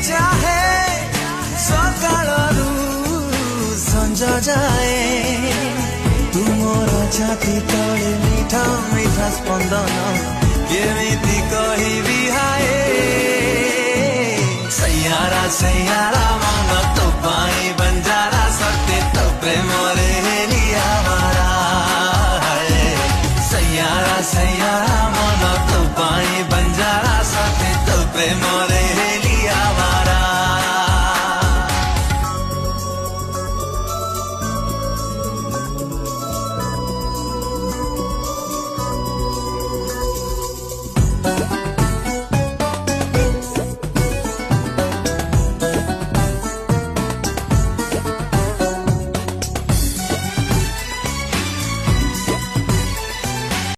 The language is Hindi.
चाहे सकाळरू संज जाए तू मोर छाती तले मीठा मीठा स्पंदन केमिति कहिबी हाय सैयारा सैयारा मन तो पाई बन जा